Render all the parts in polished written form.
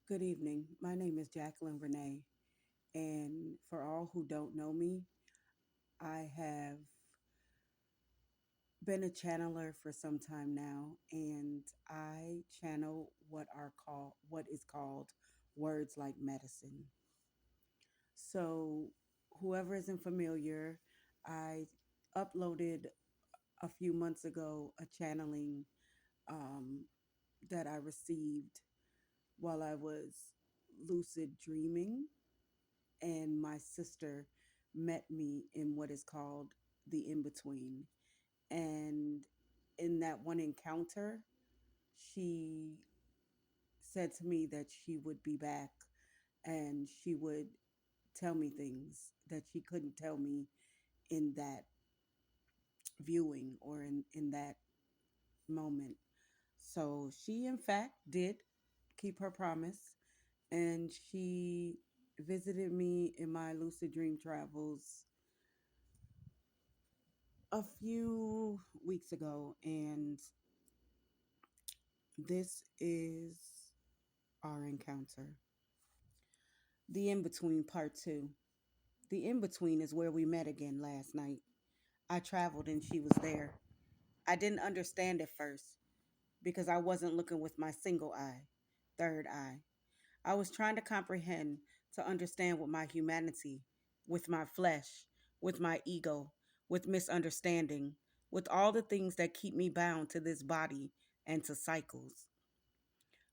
Good evening. My name is Jacqueline Renee, and for all who don't know me, I have been a channeler for some time now, and I channel what is called words like medicine. So, whoever isn't familiar, I uploaded a few months ago a channeling um, that I received while I was lucid dreaming, and my sister met me in what is called the in between. And in that one encounter, she said to me that she would be back and she would tell me things that she couldn't tell me in that viewing or in that moment. So she, in fact, did keep her promise, and she visited me in my lucid dream travels a few weeks ago, and this is our encounter. The In Between Part 2. The In Between is where we met again last night. I traveled and she was there. I didn't understand at first because I wasn't looking with my single eye, third eye. I was trying to comprehend, to understand with my humanity, with my flesh, with my ego, with misunderstanding, with all the things that keep me bound to this body and to cycles,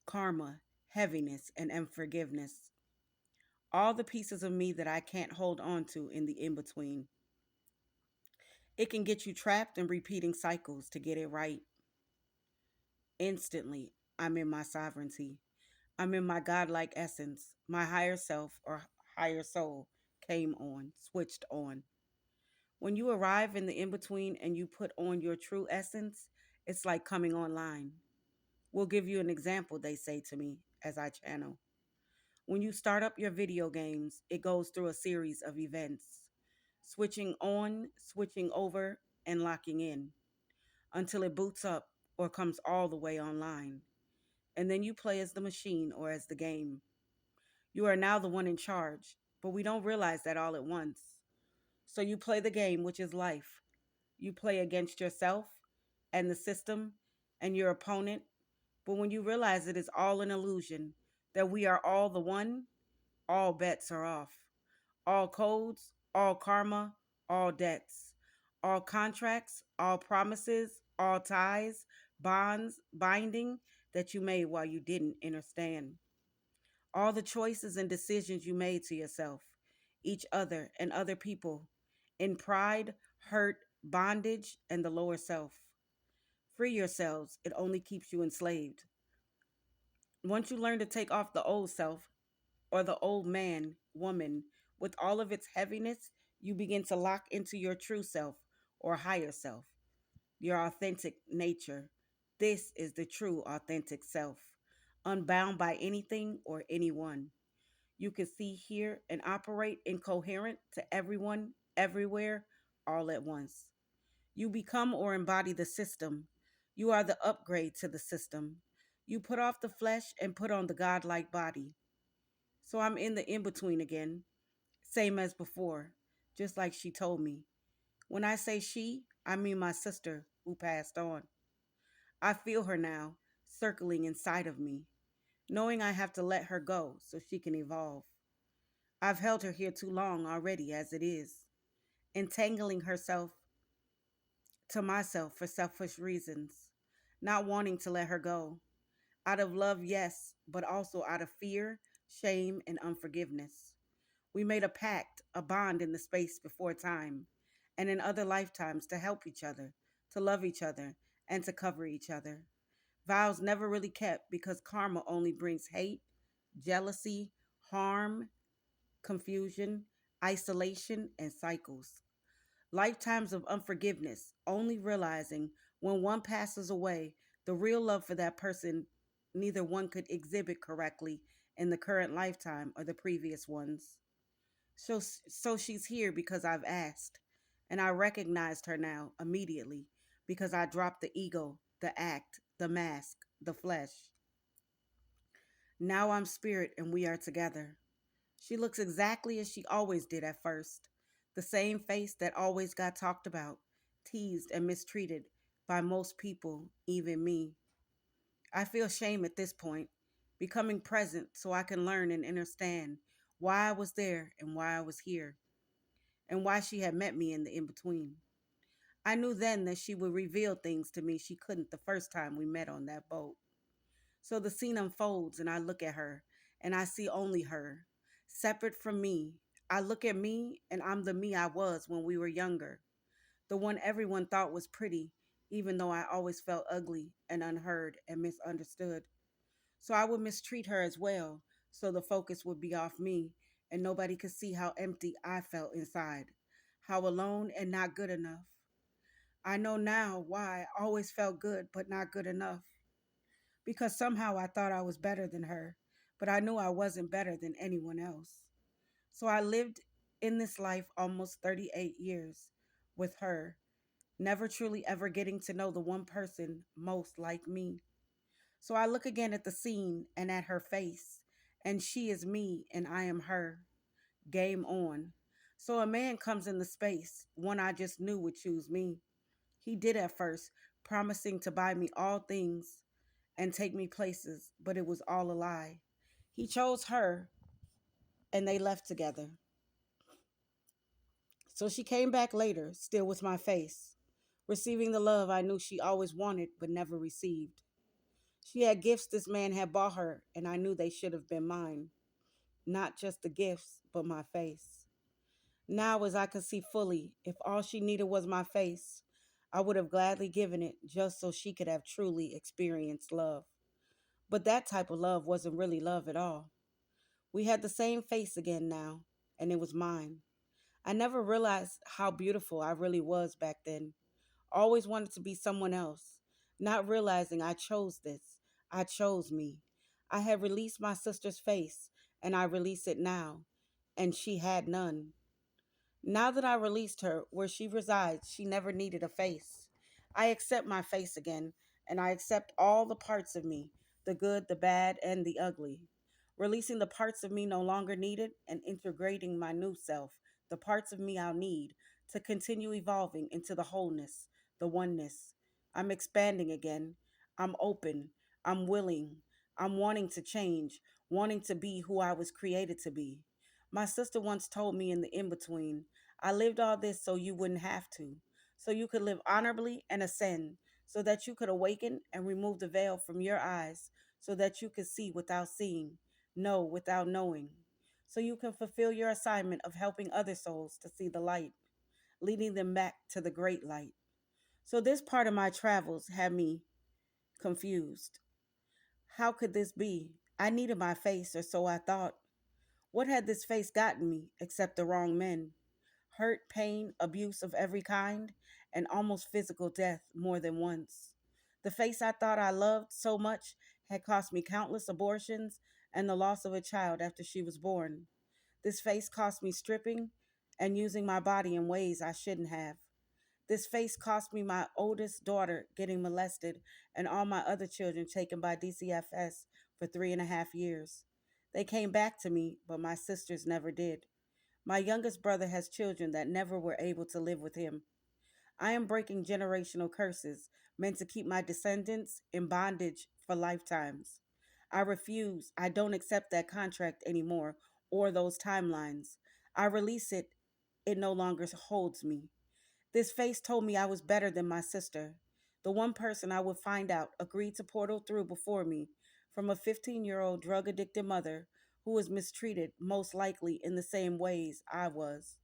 karma, heaviness, and unforgiveness. All the pieces of me that I can't hold on to in the in between. It can get you trapped in repeating cycles to get it right. Instantly, I'm in my sovereignty. I'm in my godlike essence. My higher self or higher soul came on, switched on. When you arrive in the in between and you put on your true essence, it's like coming online. We'll give you an example, they say to me as I channel. When you start up your video games, it goes through a series of events, switching on, switching over, and locking in until it boots up or comes all the way online. And then you play as the machine or as the game. You are now the one in charge, but we don't realize that all at once. So you play the game, which is life. You play against yourself and the system and your opponent. But when you realize it is all an illusion, that we are all the one, all bets are off. All codes, all karma, all debts, all contracts, all promises, all ties, bonds, binding that you made while you didn't understand. All the choices and decisions you made to yourself, each other, and other people in pride, hurt, bondage, and the lower self. Free yourselves, it only keeps you enslaved. Once you learn to take off the old self, or the old man, woman, with all of its heaviness, you begin to lock into your true self or higher self, your authentic nature. This is the true authentic self, unbound by anything or anyone. You can see, hear, and operate incoherent to everyone, everywhere, all at once. You become or embody the system. You are the upgrade to the system. You put off the flesh and put on the godlike body. So I'm in the in between again, same as before, just like she told me. When I say she, I mean my sister who passed on. I feel her now, circling inside of me, knowing I have to let her go so she can evolve. I've held her here too long already as it is, entangling herself to myself for selfish reasons, not wanting to let her go. Out of love, yes, but also out of fear, shame, and unforgiveness. We made a pact, a bond in the space before time, and in other lifetimes to help each other, to love each other, and to cover each other. Vows never really kept because karma only brings hate, jealousy, harm, confusion, isolation, and cycles. Lifetimes of unforgiveness, only realizing when one passes away, the real love for that person neither one could exhibit correctly in the current lifetime or the previous ones. So she's here because I've asked, and I recognized her now immediately because I dropped the ego, the act, the mask, the flesh. Now I'm spirit and we are together. She looks exactly as she always did at first. The same face that always got talked about, teased, and mistreated by most people, even me. I feel shame at this point, becoming present so I can learn and understand why I was there and why I was here, and why she had met me in the in between. I knew then that she would reveal things to me she couldn't the first time we met on that boat. So the scene unfolds, and I look at her, and I see only her, separate from me. I look at me, and I'm the me I was when we were younger, the one everyone thought was pretty, even though I always felt ugly and unheard and misunderstood. So I would mistreat her as well, so the focus would be off me, and nobody could see how empty I felt inside, how alone and not good enough. I know now why I always felt good, but not good enough. Because somehow I thought I was better than her, but I knew I wasn't better than anyone else. So I lived in this life almost 38 years with her, never truly ever getting to know the one person most like me. So I look again at the scene and at her face, and she is me and I am her. Game on. So a man comes in the space, one I just knew would choose me. He did at first, promising to buy me all things and take me places, but it was all a lie. He chose her and they left together. So she came back later, still with my face, receiving the love I knew she always wanted but never received. She had gifts this man had bought her, and I knew they should have been mine. Not just the gifts, but my face. Now, as I could see fully, if all she needed was my face, I would have gladly given it just so she could have truly experienced love. But that type of love wasn't really love at all. We had the same face again now, and it was mine. I never realized how beautiful I really was back then. Always wanted to be someone else, not realizing I chose this. I chose me. I had released my sister's face, and I release it now, and she had none. Now that I released her where she resides, she never needed a face. I accept my face again, and I accept all the parts of me, the good, the bad, and the ugly. Releasing the parts of me no longer needed and integrating my new self, the parts of me I'll need to continue evolving into the wholeness, the oneness. I'm expanding again. I'm open. I'm willing. I'm wanting to change, wanting to be who I was created to be. My sister once told me in the in between, I lived all this so you wouldn't have to, so you could live honorably and ascend, so that you could awaken and remove the veil from your eyes, so that you could see without seeing, know without knowing, so you can fulfill your assignment of helping other souls to see the light, leading them back to the great light. So, this part of my travels had me confused. How could this be? I needed my face, or so I thought. What had this face gotten me except the wrong men? Hurt, pain, abuse of every kind, and almost physical death more than once. The face I thought I loved so much had cost me countless abortions and the loss of a child after she was born. This face cost me stripping and using my body in ways I shouldn't have. This face cost me my oldest daughter getting molested and all my other children taken by DCFS for 3.5 years. They came back to me, but my sisters never did. My youngest brother has children that never were able to live with him. I am breaking generational curses meant to keep my descendants in bondage for lifetimes. I refuse. I don't accept that contract anymore or those timelines. I release it. It no longer holds me. This face told me I was better than my sister. The one person I would find out agreed to portal through before me from a 15-year-old drug addicted mother who was mistreated, most likely in the same ways I was.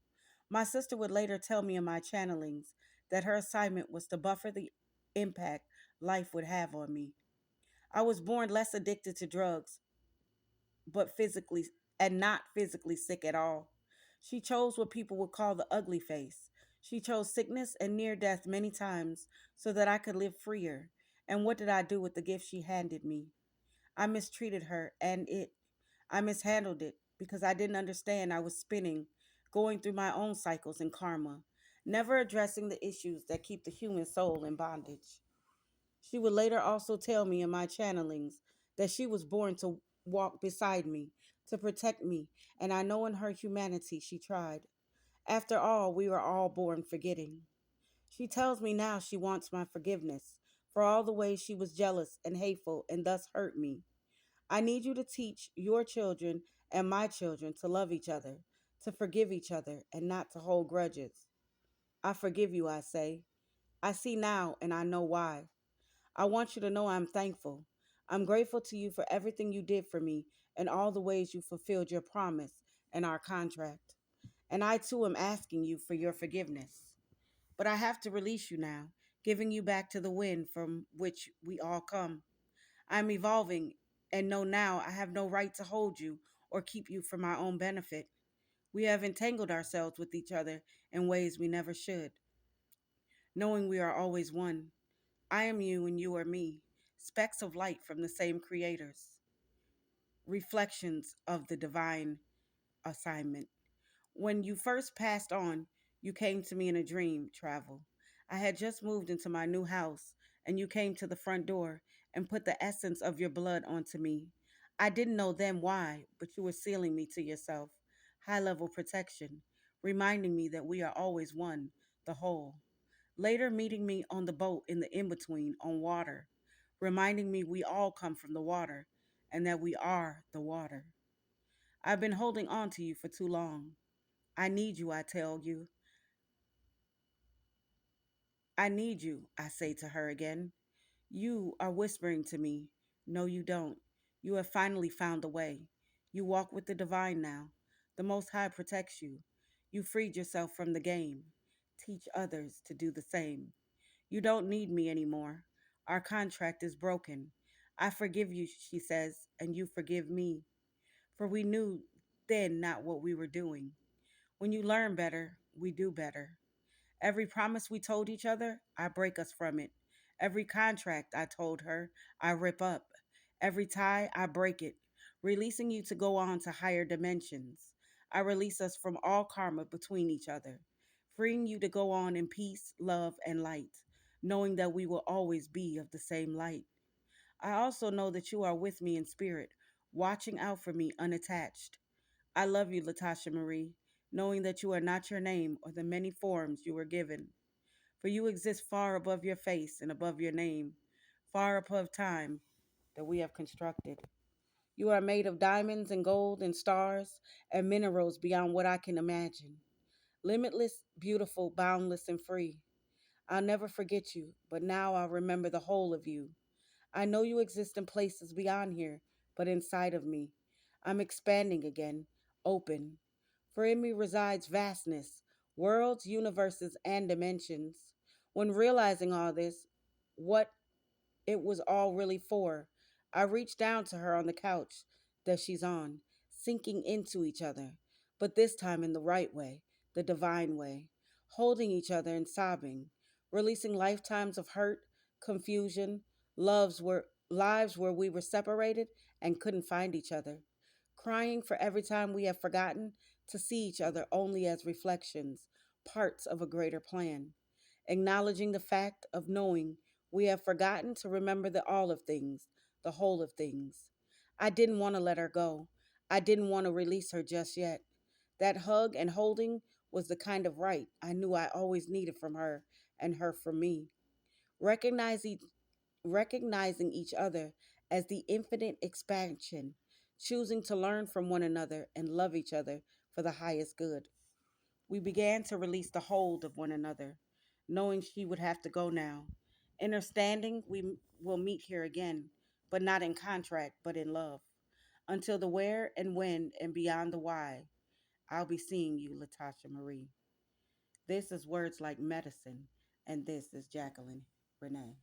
My sister would later tell me in my channelings that her assignment was to buffer the impact life would have on me. I was born less addicted to drugs, but physically and not physically sick at all. She chose what people would call the ugly face. She chose sickness and near death many times so that I could live freer. And what did I do with the gift she handed me? I mistreated her and it. I mishandled it because I didn't understand I was spinning, going through my own cycles and karma, never addressing the issues that keep the human soul in bondage. She would later also tell me in my channelings that she was born to walked beside me to protect me, and I know in her humanity she tried. After all, we were all born forgetting. She tells me now she wants my forgiveness for all the ways she was jealous and hateful and thus hurt me. I need you to teach your children and my children to love each other, to forgive each other, and not to hold grudges. I forgive you, I say. I see now and I know why. I want you to know I'm thankful. I'm grateful to you for everything you did for me and all the ways you fulfilled your promise and our contract. And I too am asking you for your forgiveness. But I have to release you now, giving you back to the wind from which we all come. I'm evolving and know now I have no right to hold you or keep you for my own benefit. We have entangled ourselves with each other in ways we never should, knowing we are always one. I am you and you are me, specks of light from the same creators, reflections of the divine assignment. When you first passed on, you came to me in a dream, Travel. I had just moved into my new house, and you came to the front door and put the essence of your blood onto me. I didn't know then why, but you were sealing me to yourself. High level protection, reminding me that we are always one, the whole. Later, meeting me on the boat in the in between on water, reminding me we all come from the water and that we are the water. I've been holding on to you for too long. I need you, I tell you. I need you, I say to her again. You are whispering to me. No, you don't. You have finally found a way. You walk with the divine now. The Most High protects you. You freed yourself from the game. Teach others to do the same. You don't need me anymore. Our contract is broken. I forgive you, she says, and you forgive me. For we knew then not what we were doing. When you learn better, we do better. Every promise we told each other, I break us from it. Every contract I told her, I rip up. Every tie, I break it, releasing you to go on to higher dimensions. I release us from all karma between each other, freeing you to go on in peace, love, and light, knowing that we will always be of the same light. I also know that you are with me in spirit, watching out for me unattached. I love you, Latasha Marie, knowing that you are not your name or the many forms you were given. For you exist far above your face and above your name, far above time that we have constructed. You are made of diamonds and gold and stars and minerals beyond what I can imagine. Limitless, beautiful, boundless, and free. I'll never forget you, but now I'll remember the whole of you. I know you exist in places beyond here, but inside of me. I'm expanding again, open. For in me resides vastness, worlds, universes, and dimensions. When realizing all this, what it was all really for, I reached down to her on the couch that she's on, sinking into each other, but this time in the right way, the divine way, holding each other and sobbing, releasing lifetimes of hurt, confusion, lives where we were separated and couldn't find each other, crying for every time we have forgotten to see each other only as reflections, parts of a greater plan, acknowledging the fact of knowing we have forgotten to remember the all of things, the whole of things. I didn't want to let her go. I didn't want to release her just yet. That hug and holding was the kind of right I knew I always needed from her and her from me. Recognizing, recognizing each other as the infinite expansion, choosing to learn from one another and love each other for the highest good. We began to release the hold of one another, knowing she would have to go now. Understanding we will meet here again, but not in contract, but in love. Until the where and when and beyond the why, I'll be seeing you, Latasha Marie. This is Words Like Medicine, and this is Jacqueline Renee.